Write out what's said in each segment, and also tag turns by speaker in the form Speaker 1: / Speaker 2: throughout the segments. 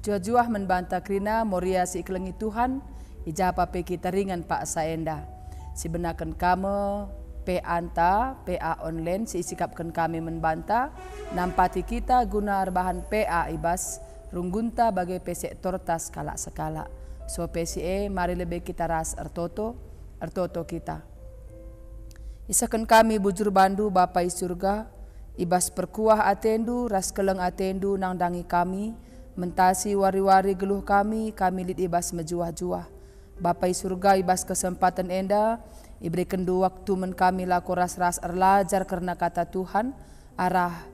Speaker 1: Jua-jua membanta krina moria si iklengi Tuhan, ijapa pe kita ringan Pak Saenda. Si benakan kami PA online, si isikapkan kami membanta, nampati kita guna bahan PA ibas, runggunta bagai pesek tortas kalak sekala. So PCE mari lebih kita ras ertoto kita. Isakan kami bujur bandu Bapai surga, ibas perkuah atendu, ras keleng atendu nang dangi kami, mentasi wari-wari geluh kami lid ibas mejuah-juah. Bapai surga ibas kesempatan enda, iberikan dua waktu men kami laku ras-ras erlajar karena kata Tuhan, arah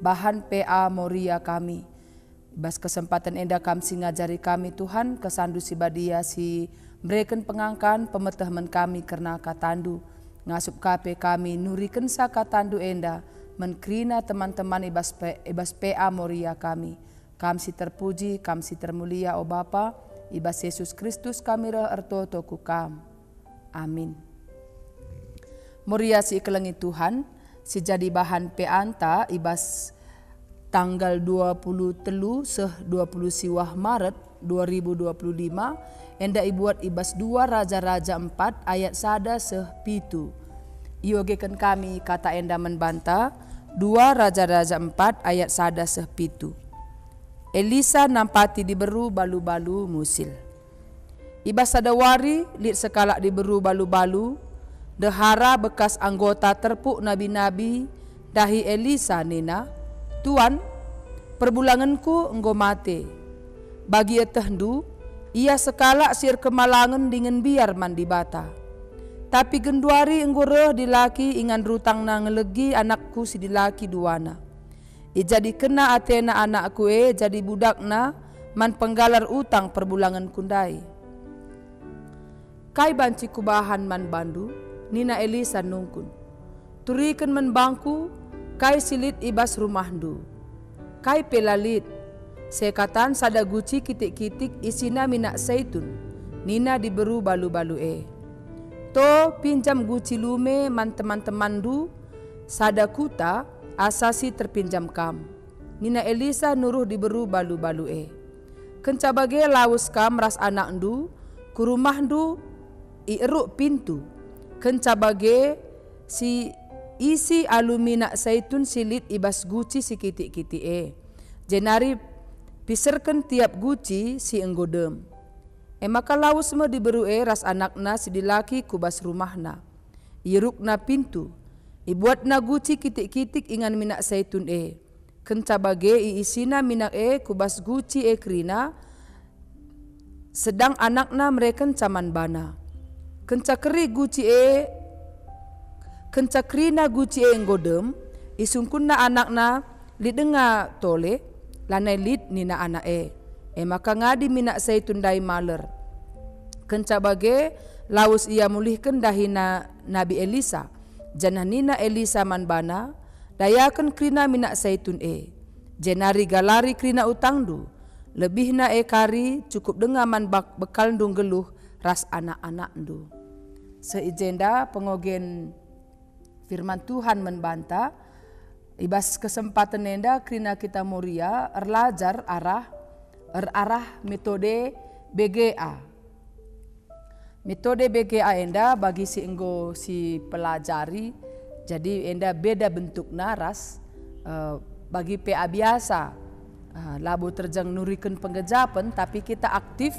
Speaker 1: bahan PA moria kami. Ibas kesempatan enda kami ngajari kami Tuhan, kesandu si badia si mereken pengangkan pemetah men kami karena katandu. Ngasup KP kami nuriken sa katandu enda, menkrina teman-teman ibas PA moria kami. Kami si terpuji, kami si termulia o Bapa, ibas Yesus Kristus kami ertoto ku kam. Amin. Moria si ikelengi Tuhan, si jadi bahan peanta ibas tanggal 23 seh 20 siwah Maret 2025, enda ibuat ibas 2 Raja-Raja 4 ayat sada seh pitu. Iogekan kami kata enda membanta 2 Raja-Raja 4 ayat sada seh pitu. Elisa nampati diberu balu-balu musil. Ibas sadawari lit sekalak diberu balu-balu, dehara bekas anggota terpuk nabi-nabi dahi Elisa nina, Tuan, perbulanganku enggo mate. Bagi etehdu, ia sekalak sir kemalangan dengan biar mandi bata. Tapi genduari enggo reh dilaki ingan rutang na ngelegi anakku si dilaki duana. Jadi kena atena anakku jadi budakna man penggalar utang perbulangan kundai. Kai banci kubahan man bandu, nina Elisa nungkun. Turiken man bangku, kai silit ibas rumahdu. Kai pelalit, sekatan sada guci kitik-kitik isina minak zaitun, nina diberu balu-balu To pinjam guci lume man teman-temandu, sada kuta, asasi terpinjam kam. Nina Elisa nuruh diberu balu-balu Kenca bage lawus kam ras anak ndu, ku rumah ndu ieruk pintu. Kenca bage si isi alumina zaitun silit ibas guci si kitik-kitik Jenari piserken tiap guci si enggodem. Maka lawus me diberu ras anakna si dilaki kubas rumahna. Irukna pintu. Ibuat na guci kitik-kitik ingan minak zaitun Kenca bage iisina minak kubas guci krina, sedang anakna mereken caman bana. Kenca keri guci kenca krina guci nggodem, isungkunna anakna lidenga tole, lanai lid nina anak maka ngadi minak zaitun dai maler. Kenca bage lawus ia mulihkan dahina Nabi Elisa. Jananina Elisa manbana, dayakan krina minak zaitun jenari galari krina utangdu, lebihna kari cukup dengan man bekal ndung geluh ras anak-anak ndu. Seijenda pengogen firman Tuhan membanta, ibas kesempatan enda krina kita moria erlajar arah metode BGA. Metode BGA enda bagi si enggo si pelajari, jadi enda beda bentuk naras bagi PA biasa. Labu terjang nurikan penggejapan tapi kita aktif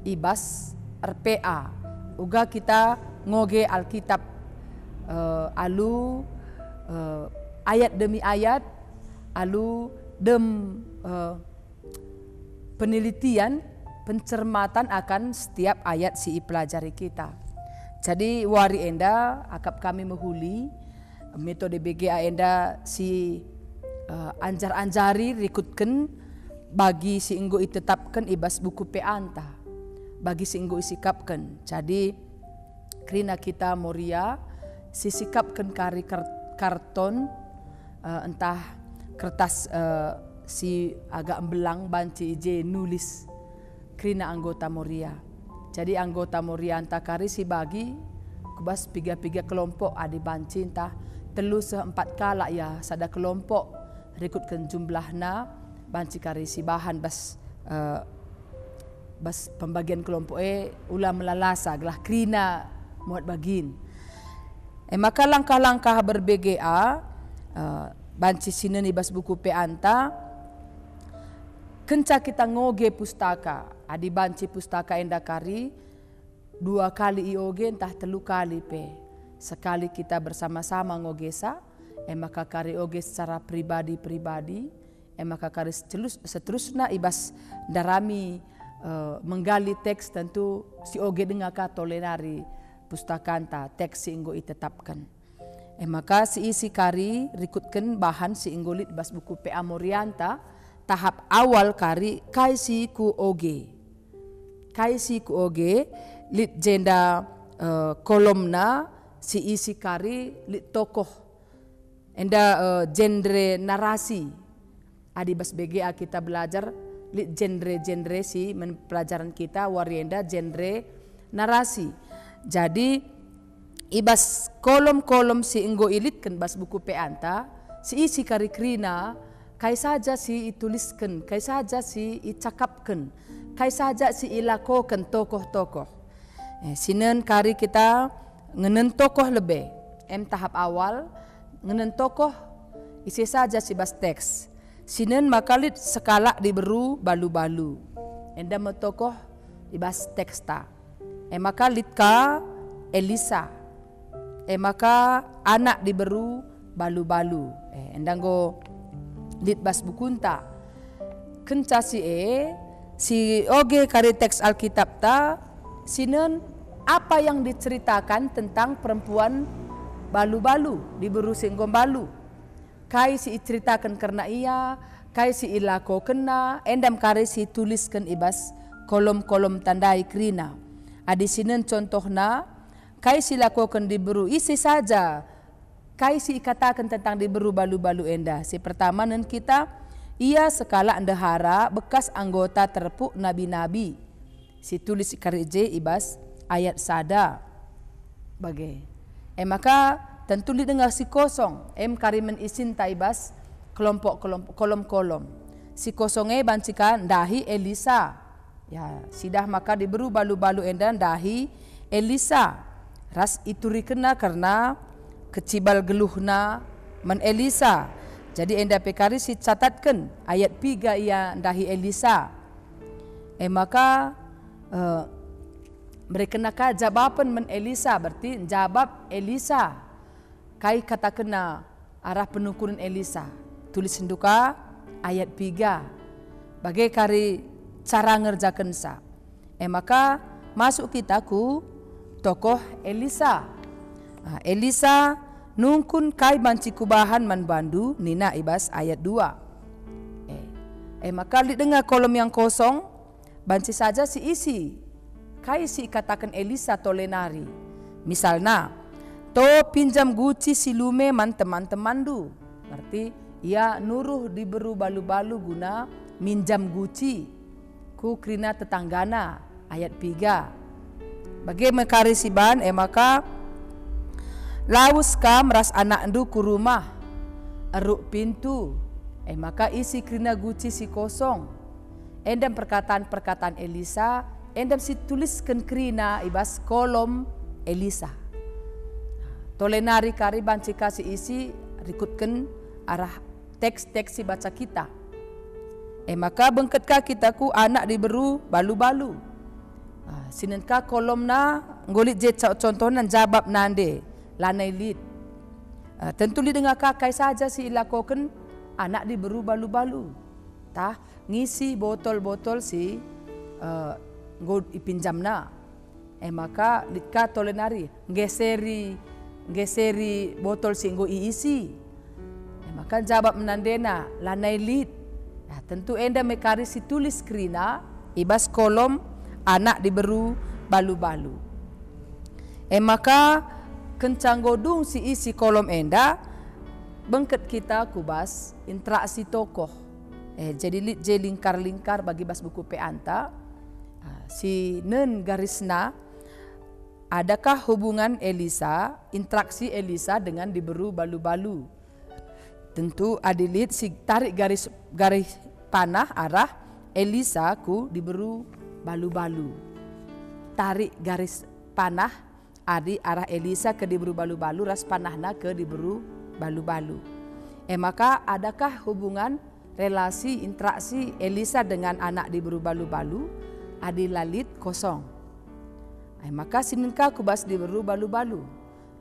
Speaker 1: ibas RPA. Uga kita ngoge Alkitab alu ayat demi ayat, alu penelitian pencermatan akan setiap ayat si pelajari kita. Jadi wari enda akap kami menghuli metode BGA enda si anjar-anjari rikutkan bagi si enggo itetapkan ibas buku peanta, bagi si enggo isikapkan. Jadi krina kita moria si sikapkan kari karton entah kertas si agak belang banci ije nulis krina anggota moria. Jadi anggota moria antakari si bagi kubas piga-piga kelompok adi banci entah telu seempat kala ya sada kelompok rikutkan jumlahna banci kari si bahan bas bas pembagian kelompok ulah melalasa gelah krina muat bagin. Maka langkah-langkah berbga banci sineni bas buku pe anta kenca kita ngoge pustaka adi banci pustaka endakari 2 kali ioge entah 3 kali pe sekali kita bersama-sama ngogesa maka kari oge secara pribadi-pribadi maka kari seterusnya ibas darami menggali teks tentu si oge dengaka tolenari pustakanta teks si inggo itetapkan. Maka si isi kari rikutkan bahan si inggolit bas buku PA Morianta tahap awal kari kaisi ku oge. Kaisi ku oge lit jenda kolomna si isi kari lit tokoh. Enda genre narasi. Adi bas BGA kita belajar lit genre si pelajaran kita warienda genre narasi. Jadi ibas kolom-kolom si enggo ilit kan bas buku peanta si isi kari krina kai saja si ituliskan, kai saja si icakapkan, kai saja si ilakokan tokoh-tokoh. Sinen kari kita ngenen tokoh lebih. Tahap awal ngenen tokoh isi saja si bas teks. Sinen makalit sekala diberu balu-balu. Enda tokoh ibas teksta. Maka litka Elisa. Maka anak diberu balu-balu. Endanggo lit bas bukunta. Kenca si oge kari teks Alkitab ta sinen apa yang diceritakan tentang perempuan balu-balu diberu singgom balu. Kai si ceritakan karena ia, kai si ilako kena, endam kari si tuliskan ibas kolom-kolom tandai krina. Adi sinen contohna, kai si lakokan diberu isi saja, kai si katakan tentang diberu balu-balu enda. Si pertama nen kita, ia sekala endahara bekas anggota terpuk nabi-nabi. Si tulis karije ibas ayat sada. Bagai. Maka tentu didengar si kosong. Karimen isin taibas kelompok-kelompok kolom-kolom. Si kosongnya bancika dahi Elisa. Ya, sidah maka diberu balu-balu endan dahi Elisa. Ras itu rikena karena kecibal geluhna men Elisa. Jadi enda pekari si catatkan ayat 3 ia dahi Elisa. Maka mereka nak jawaban men Elisa berarti jawab Elisa. Kai kata kena arah penukuran Elisa. Tulis senduka ayat 3. Bagai kari cara ngerjakan sa. Maka masuk kita ku tokoh Elisa. Elisa nungkun kai banci kubahan man bandu nina ibas ayat 2. Maka dengar kolom yang kosong banci saja si isi. Kai si katakan Elisa tolenari. Misalnya, to pinjam guci silume man teman-teman du. Berarti ia nuruh diberu balu-balu guna minjam guci. Ku krina tetanggana ayat 3. Bagi mekari siban maka laus ka meras anak ndu ku rumah eruk pintu maka isi krina guci si kosong. Endam perkataan-perkataan Elisa endam si tuliskan krina ibas kolom Elisa. Tolenari kari banci kasih isi rikutkan arah teks-teks si baca kita. Maka bengketka kita ku anak diberu balu-balu. Sinenka kolomna ngolit je contohna jabab nande lanai lid. Tentu li dengar kakai saja si ilakokan anak diberu balu-balu. Tah ngisi botol-botol si ngod ipinjamna. Maka litka tolenari geseri botol si nggo iisi. Maka jawab menandena lanai lid. Tentu enda mekari si tulis krina ibas kolom anak diberu balu-balu. Maka kencang godung si isi kolom enda bengket kita kubas interaksi tokoh. Jadi je lingkar-lingkar bagi bas buku peanta si nen garisna adakah hubungan Elisa, interaksi Elisa dengan diberu balu-balu. Tentu adilit si tarik garis panah arah Elisa ku diburu balu-balu. Tarik garis panah adi arah Elisa ke diburu balu-balu, ras panahna ke diburu balu-balu. Maka adakah hubungan relasi interaksi Elisa dengan anak diburu balu-balu? Adi lalit kosong. Maka sininka ku bas diburu balu-balu.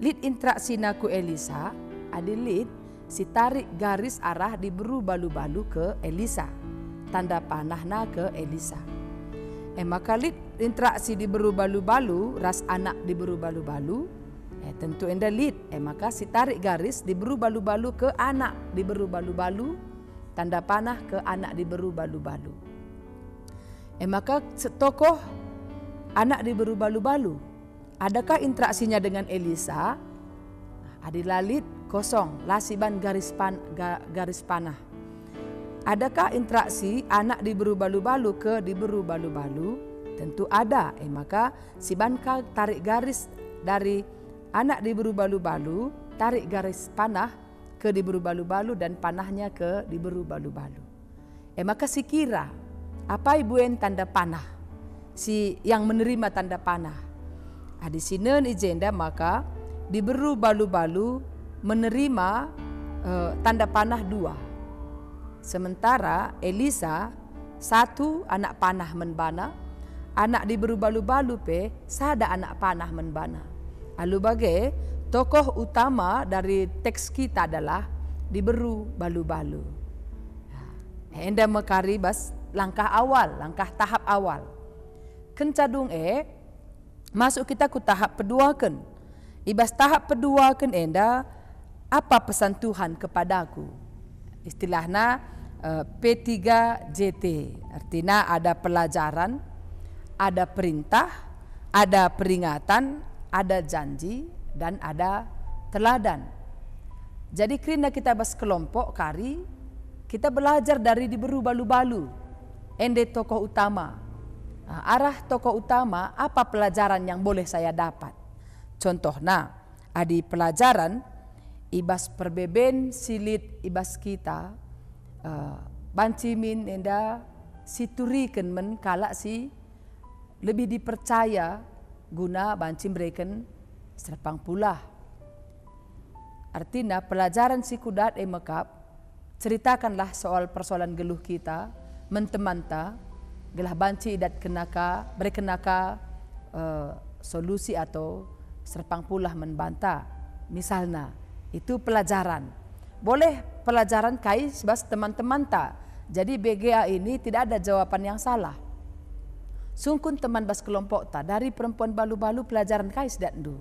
Speaker 1: Lit interaksi naku Elisa adi lit si tarik garis arah diburu balu-balu ke Elisa. Tanda panahna ke Elisa. Maka lit interaksi diburu balu-balu, ras anak diburu balu-balu, tentu enda lit. Maka si tarik garis diburu balu-balu ke anak diburu balu-balu, tanda panah ke anak diburu balu-balu. Maka tokoh anak diburu balu-balu, adakah interaksinya dengan Elisa? Adilalit kosong, lasiban garis panah. Adakah interaksi anak diburu balu-balu ke diburu balu-balu? Tentu ada. Maka si banka tarik garis dari anak diburu balu-balu, tarik garis panah ke diburu balu-balu dan panahnya ke diburu balu-balu. Maka si kira apa ibuen tanda panah? Si yang menerima tanda panah. Di sini agenda maka diburu balu-balu menerima tanda panah 2. Sementara Elisa 1 anak panah menbana, anak diburu balu-balu pe sada anak panah menbana. Lalu bagai tokoh utama dari teks kita adalah diburu balu-balu. Enda mekari bas langkah awal, langkah tahap awal. Kencadung masuk kita ku tahap kedua kan. Ibas tahap kedua kan enda apa pesan Tuhan kepadaku? Istilahnya P3JT, artinya ada pelajaran, ada perintah, ada peringatan, ada janji, dan ada teladan. Jadi kerana kita bas kelompok kari, kita belajar dari diburu balu-balu, ende tokoh utama. Arah tokoh utama, apa pelajaran yang boleh saya dapat? Contohnya, adi pelajaran, ibas perbeben silit ibas kita, bancimin enda situriken men kalak si lebih dipercaya guna banci mereken serpang pula. Artinya pelajaran si kudat mekap ceritakanlah soal persoalan geluh kita mentemanta gelah banci idat kenaka berkenaka solusi atau serpang pula membantah. Misalnya itu pelajaran. Boleh pelajaran kais bas teman-teman tak. Jadi BGA ini tidak ada jawaban yang salah. Sungkun teman bas kelompok tak dari perempuan balu-balu pelajaran kais dan du.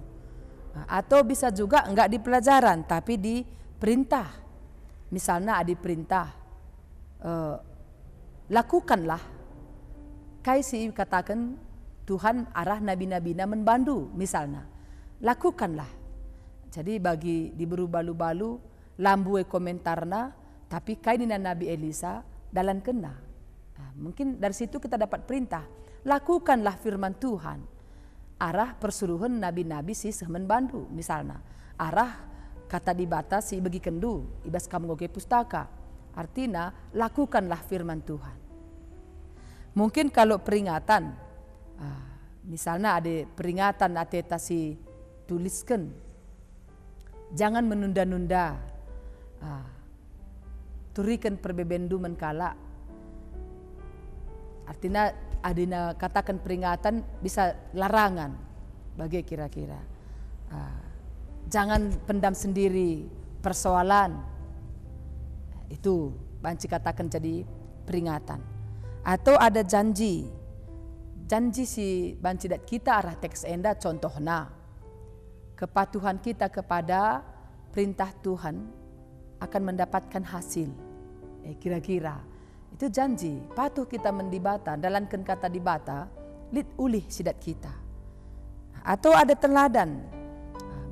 Speaker 1: Atau bisa juga enggak di pelajaran tapi di perintah. Misalnya ada perintah lakukanlah. Kais katakan Tuhan arah nabi-nabina membantu misalnya. Lakukanlah. Jadi bagi diburu balu-balu lambue komentarna tapi kainina Nabi Elisa dalam kena. Mungkin dari situ kita dapat perintah, lakukanlah firman Tuhan. Arah persuruhan nabi-nabi si semen bandu misalnya. Arah kata dibatasi bagi kendu ibas kamu goge pustaka. Artinya lakukanlah firman Tuhan. Mungkin kalau peringatan, misalnya ada peringatan atetasi tuliskan, jangan menunda-nunda. Turikan perbebendu menkala. Artinya adina katakan peringatan bisa larangan bagi kira-kira. Jangan pendam sendiri persoalan. Itu banci katakan jadi peringatan. Atau ada janji. Janji si banci dat kita arah teks enda contohnya. Kepatuhan kita kepada perintah Tuhan akan mendapatkan hasil. Kira-kira itu janji. Patuh kita mendibata, dalamkan kata dibata, lit ulih sidat kita. Atau ada teladan.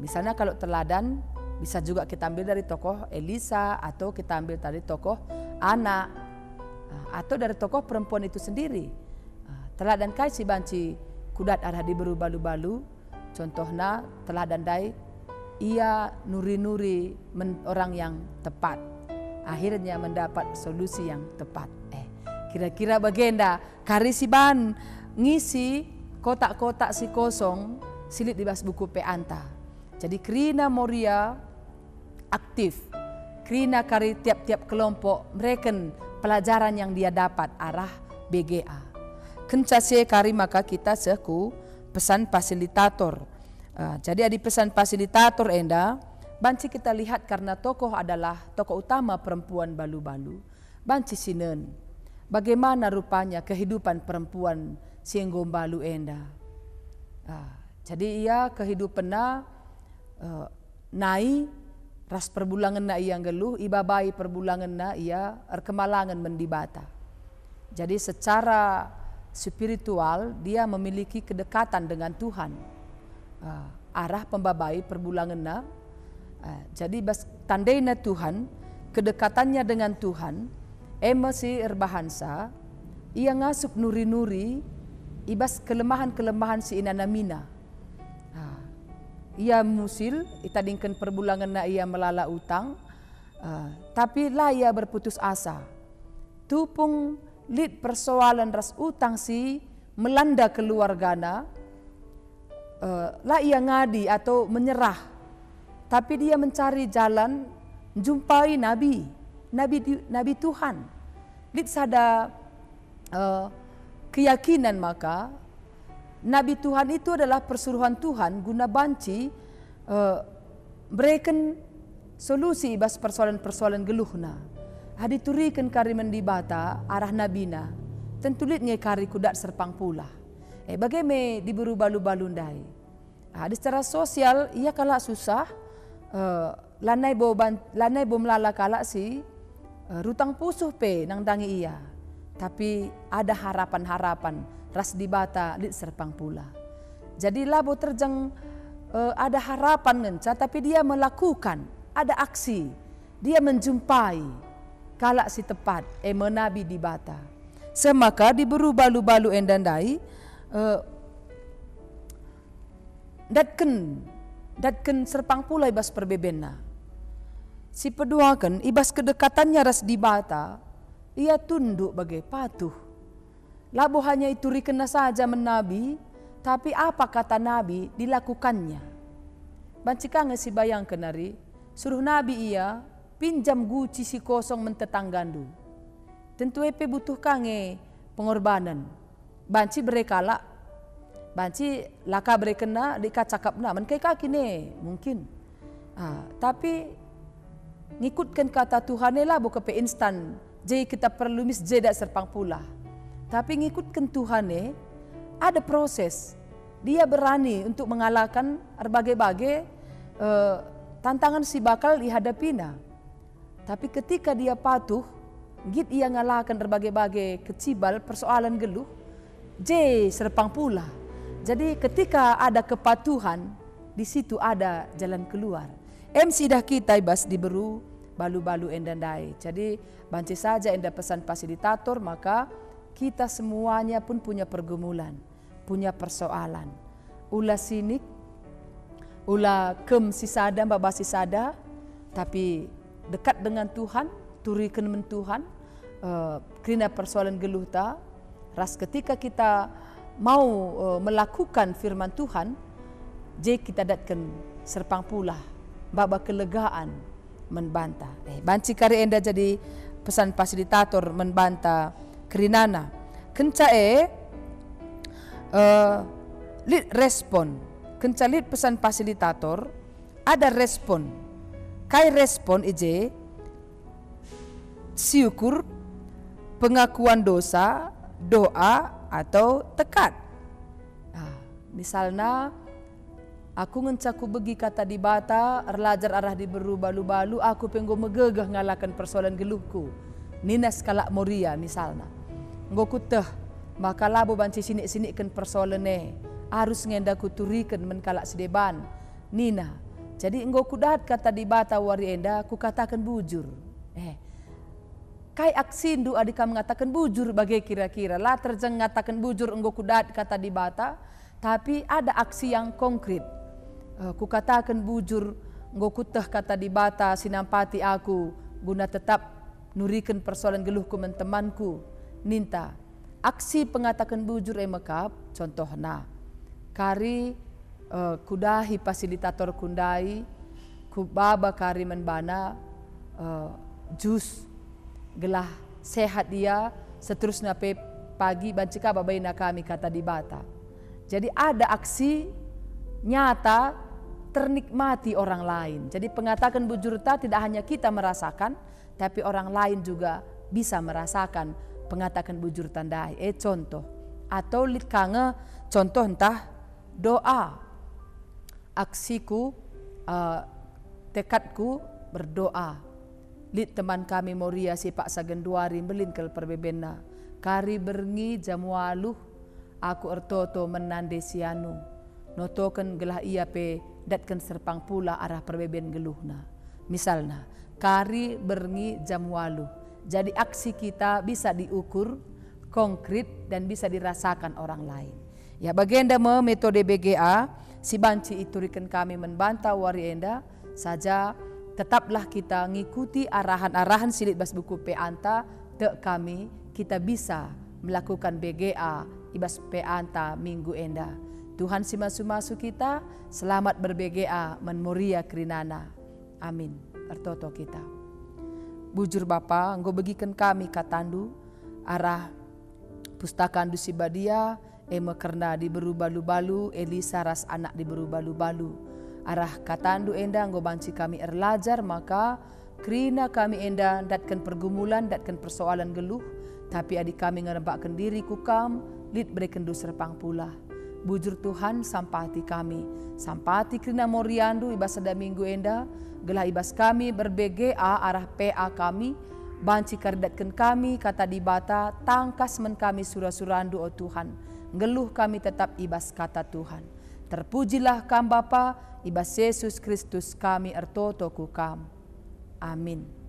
Speaker 1: Misalnya kalau teladan bisa juga kita ambil dari tokoh Elisa atau kita ambil dari tokoh anak atau dari tokoh perempuan itu sendiri. Teladan kai si banci kudat arah diburu balu-balu. Contohnya teladan dai ia nuri-nuri orang yang tepat. Akhirnya mendapat solusi yang tepat. Kira-kira bagenda kari si ban ngisi kotak-kotak si kosong silit di bas buku pe anta. Jadi Krina Moria aktif. Krina kari tiap-tiap kelompok mereken pelajaran yang dia dapat arah BGA. Kencase kari maka kita seku pesan fasilitator. Jadi ada pesan fasilitator enda, banci kita lihat karena tokoh adalah tokoh utama perempuan balu-balu. Banci sinen, bagaimana rupanya kehidupan perempuan sienggom balu enda. Jadi ia kehidupannya nai ras perbulangan na ia geluh, ibabai perbulangan na ia erkemalangan mendibata. Jadi secara spiritual dia memiliki kedekatan dengan Tuhan. Arah pembabai perbulangan na. Jadi tandaina Tuhan, kedekatannya dengan Tuhan, emasi erbahansa, ia ngasup nuri-nuri, ibas kelemahan-kelemahan si inanamina. Ia musil, itadingkan perbulangan na ia melala utang, tapi lah ia berputus asa. Tupung lid persoalan ras utang si melanda keluargana, lah ia ngadi atau menyerah. Tapi dia mencari jalan, jumpai Nabi Tuhan. Lid sada keyakinan maka, Nabi Tuhan itu adalah persuruhan Tuhan guna banci berikan solusi bas persoalan-persoalan geluhna. Hadi turikan kari mendibata arah nabina. Tentu lit nge kari kudat serpang pula. Bagaimana diburu balu-balundai. Di secara sosial ia kala susah lanai bo melala kala si rutang pusuh pe nang dangi ia. Tapi ada harapan-harapan. Ras dibata lit serpang pula. Jadi labo terjang ada harapan ngenca, tapi dia melakukan, ada aksi. Dia menjumpai kalak si tepat menabi dibata. Semaka diburu balu-balu endandai datken serpang pula ibas perbebenna. Si peduakan ibas kedekatannya ras dibata, ia tunduk bagai patuh. Labo hanya itu rikena saja menabi, tapi apa kata Nabi dilakukannya. Bancikange si bayang kenari, suruh Nabi ia pinjam guci si kosong mentetanggandu. Tentu epe butuh kange pengorbanan. Banci berekala, banci laka berekena dikacakapna, menkai kaki ne mungkin. Tapi ngikutkan kata Tuhan lah bukan pe instan. Jadi kita perlu misjeda serpang pula. Tapi ngikutkan Tuhan ada proses. Dia berani untuk mengalahkan berbagai-bagai tantangan si bakal dihadapina. Tapi ketika dia patuh, git ia ngalahkan berbagai-bagai kecibal persoalan geluh, serpang pula. Jadi ketika ada kepatuhan, di situ ada jalan keluar. Sidah kita ibas diberu balu-balu endandai. Jadi banci saja enda pesan fasilitator, maka kita semuanya pun punya pergumulan, punya persoalan. Ulah sinik, ulah kem sisada, baba sisada, tapi dekat dengan Tuhan, turikan men Tuhan, kena persoalan geluh ta. Ras ketika kita mau melakukan firman Tuhan, kita datkan serpang pula, baba kelegaan membantah. Banci kari enda jadi pesan fasilitator membantah Krinana. Kenca lid respon. Kenca lid pesan fasilitator ada respon. Kai respon syukur, pengakuan dosa, doa atau tekad. Misalnya aku ngencaku begi kata dibata, erlajar arah diberu balu-balu, aku penggo megegah ngalakan persoalan geluhku. Ninas kalak Moria misalnya. Ngoku teh, maka labo banci sinik-sinikkan persoalan harus ngendaku turikan menkalak sedeban. Nina, jadi ngoku dahat kata dibata wari enda, ku katakan bujur. Kai aksindu adika mengatakan bujur bagai kira-kira. Lah terjeng ngatakan bujur ngoku dahat kata dibata, tapi ada aksi yang konkret. Ku katakan bujur, ngoku teh kata dibata sinampati aku, guna tetap nurikan persoalan geluhku men temanku. ninta aksi pengatakan bujur emakap contohna kari kudahi fasilitator kundai kubaba kari menbana jus gelah sehat dia seterusnya pagi bancika babaina kami kata di bata. Jadi ada aksi nyata ternikmati orang lain. Jadi pengatakan bujurta tidak hanya kita merasakan, tapi orang lain juga bisa merasakan pengatakan bujur tandai. Contoh atau lit kange contoh entah doa aksiku tekadku berdoa. Lit teman kami Moria si Pak Sagenduari melingkel perbebena kari berngi jamualuh aku ertoto menande sianu notoken gelah ia pe datken serpang pula arah perbeben geluhna. Misalnya kari berngi jamualuh. Jadi aksi kita bisa diukur konkret dan bisa dirasakan orang lain. Ya bagenda metode BGA si banci iturikan kami membantah wari enda saja tetaplah kita ngikuti arahan-arahan silit bas buku pe anta te kami kita bisa melakukan BGA ibas pe anta minggu enda. Tuhan si masu-masu kita selamat ber-BGA men Moria Krinana. Amin. Ertoto kita. Bujur Bapa, engkau bagikan kami katandu arah pustaka andu si badia ema kerna di beru-balu-balu Elisa ras anak di beru-balu-balu. Arah katandu enda engkau banci kami erlajar maka krina kami enda datkan pergumulan datkan persoalan geluh tapi adik kami ngerempakkan diri kukam lit berikan du serpang pula. Bujur Tuhan sampati kami sampati krina moriandu ibas sada minggu enda gelah ibas kami ber-BGA arah PA kami banci kardatkan kami kata di bata tangkas men kami surah-surandu oh Tuhan ngeluh kami tetap ibas kata Tuhan. Terpujilah kam Bapa ibas Yesus Kristus kami ertoto kukam. Amin.